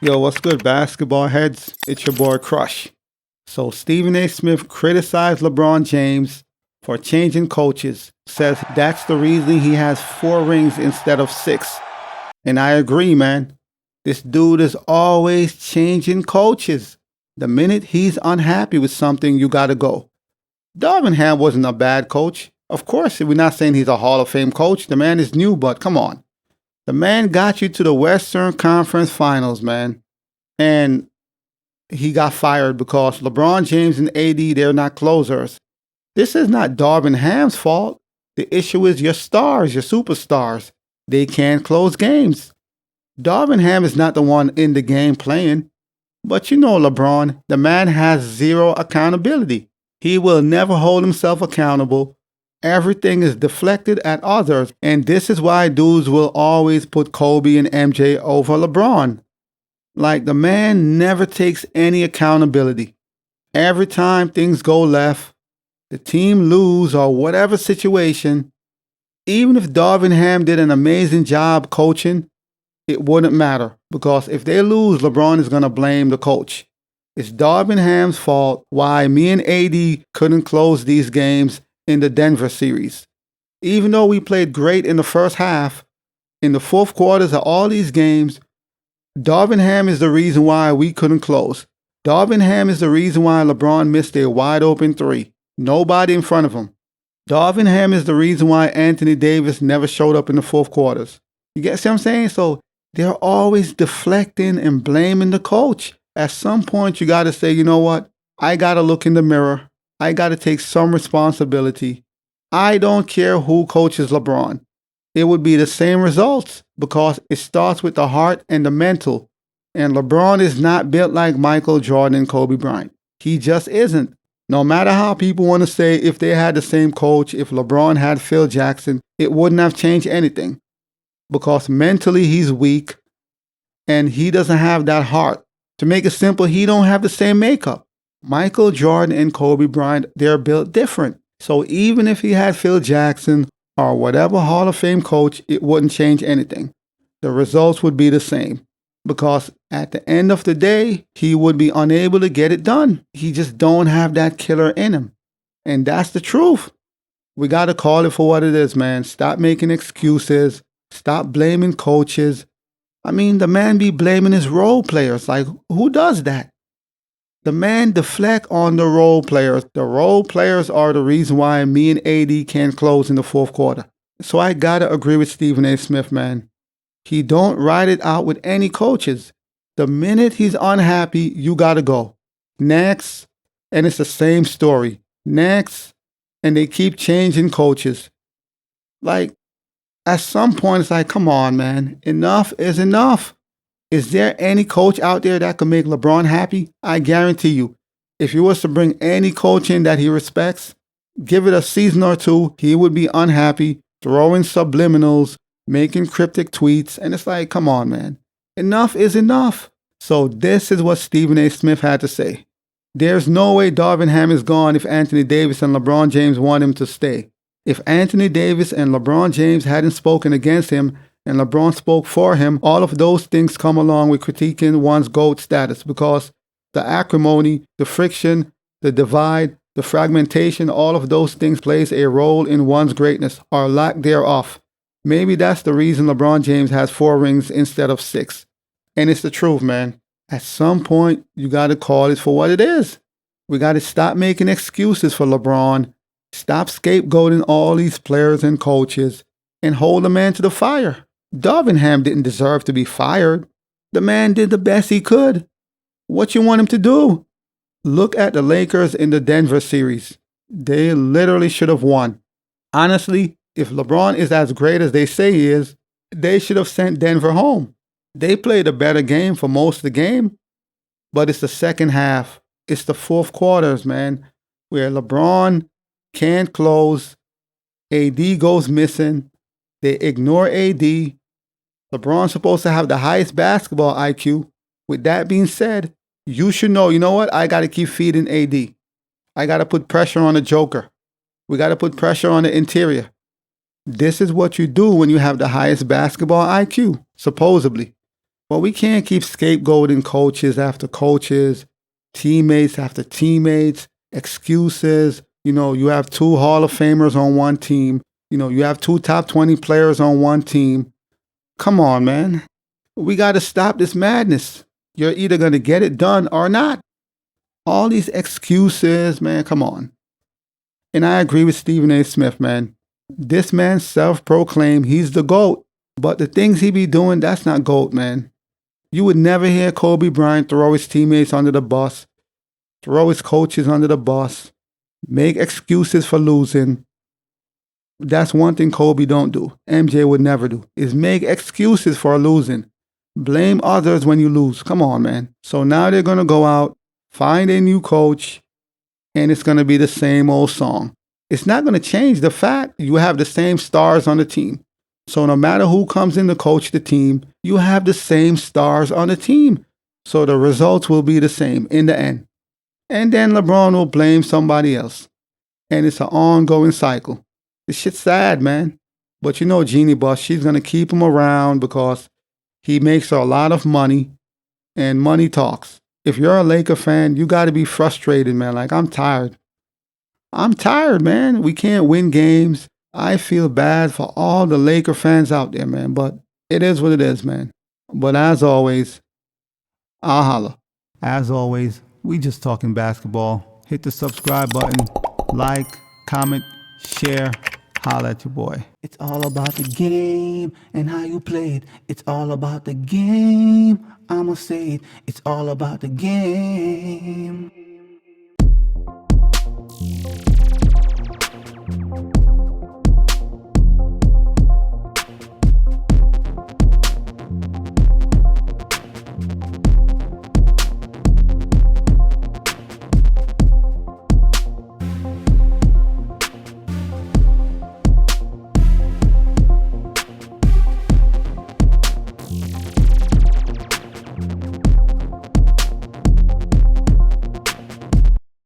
Yo, what's good, basketball heads? It's your boy Crush. So Stephen A. Smith criticized LeBron James for changing coaches, says that's the reason he has 4 rings instead of 6. And I agree, man. This dude is always changing coaches. The minute he's unhappy with something, you gotta go. Darvin Ham wasn't a bad coach. Of course, we're not saying he's a Hall of Fame coach. The man is new, but come on. The man got you to the Western Conference Finals, man. And he got fired because LeBron James and AD, they're not closers. This is not Darvin Ham's fault. The issue is your stars, your superstars. They can't close games. Darvin Ham is not the one in the game playing. But you know LeBron, the man has zero accountability. He will never hold himself accountable. Everything is deflected at others. And this is why dudes will always put Kobe and MJ over LeBron. Like, the man never takes any accountability. Every time things go left, the team lose or whatever situation, even if Darvin Ham did an amazing job coaching, it wouldn't matter. Because if they lose, LeBron is going to blame the coach. It's Darvin Ham's fault why me and AD couldn't close these games in the Denver series. Even though we played great in the first half, in the fourth quarters of all these games, Darvin Ham is the reason why we couldn't close. Darvin Ham is the reason why LeBron missed a wide open 3. Nobody in front of him. Darvin Ham is the reason why Anthony Davis never showed up in the fourth quarters. You get what I'm saying? So they're always deflecting and blaming the coach. At some point, you got to say, you know what? I got to look in the mirror. I got to take some responsibility. I don't care who coaches LeBron. It would be the same results because it starts with the heart and the mental. And LeBron is not built like Michael Jordan and Kobe Bryant. He just isn't. No matter how people want to say if they had the same coach, if LeBron had Phil Jackson, it wouldn't have changed anything. Because mentally he's weak and he doesn't have that heart. To make it simple, he don't have the same makeup. Michael Jordan and Kobe Bryant, they're built different. So even if he had Phil Jackson or whatever Hall of Fame coach, it wouldn't change anything. The results would be the same. Because at the end of the day, he would be unable to get it done. He just don't have that killer in him. And that's the truth. We got to call it for what it is, man. Stop making excuses. Stop blaming coaches. I mean, the man be blaming his role players. Like, who does that? The man deflect on the role players. The role players are the reason why me and AD can't close in the fourth quarter. So I got to agree with Stephen A. Smith, man. He don't ride it out with any coaches. The minute he's unhappy, you got to go. Next. And it's the same story. Next. And they keep changing coaches. Like, at some point, it's like, come on, man. Enough is enough. Is there any coach out there that can make LeBron happy? I guarantee you. If you was to bring any coach in that he respects, give it a season or 2, he would be unhappy, throwing subliminals, making cryptic tweets. And it's like, come on, man. Enough is enough. So this is what Stephen A. Smith had to say. There's no way Darvin Ham is gone if Anthony Davis and LeBron James want him to stay. If Anthony Davis and LeBron James hadn't spoken against him and LeBron spoke for him, all of those things come along with critiquing one's GOAT status because the acrimony, the friction, the divide, the fragmentation, all of those things plays a role in one's greatness or lack thereof. Maybe that's the reason LeBron James has 4 rings instead of 6. And it's the truth, man. At some point, you got to call it for what it is. We got to stop making excuses for LeBron. Stop scapegoating all these players and coaches and hold the man to the fire. Darvin Ham didn't deserve to be fired. The man did the best he could. What you want him to do? Look at the Lakers in the Denver series. They literally should have won. Honestly, if LeBron is as great as they say he is, they should have sent Denver home. They played a better game for most of the game, but it's the second half. It's the fourth quarters, man, where LeBron can't close. AD goes missing. They ignore AD. LeBron's supposed to have the highest basketball IQ. With that being said, you should know, you know what? I got to keep feeding AD. I got to put pressure on the Joker. We got to put pressure on the interior. This is what you do when you have the highest basketball IQ, supposedly. Well, we can't keep scapegoating coaches after coaches, teammates after teammates, excuses. You have two Hall of Famers on one team. You have two top 20 players on one team. Come on, man. We got to stop this madness. You're either going to get it done or not. All these excuses, man, come on. And I agree with Stephen A. Smith, man. This man self-proclaimed he's the GOAT. But the things he be doing, that's not GOAT, man. You would never hear Kobe Bryant throw his teammates under the bus, throw his coaches under the bus, make excuses for losing. That's one thing Kobe don't do. MJ would never do, is make excuses for losing. Blame others when you lose. Come on, man. So now they're going to go out, find a new coach, and it's going to be the same old song. It's not going to change the fact you have the same stars on the team. So no matter who comes in to coach the team, you have the same stars on the team. So the results will be the same in the end. And then LeBron will blame somebody else. And it's an ongoing cycle. This shit's sad, man. But Jeannie Buss, she's going to keep him around because he makes a lot of money and money talks. If you're a Laker fan, you got to be frustrated, man. Like, I'm tired. I'm tired, man. We can't win games. I feel bad for all the Laker fans out there, man. But it is what it is, man. But as always, I'll holla. As always, we just talking basketball. Hit the subscribe button, like, comment, share. Holla at your boy. It's all about the game and how you play it. It's all about the game. I'ma say it. It's all about the game.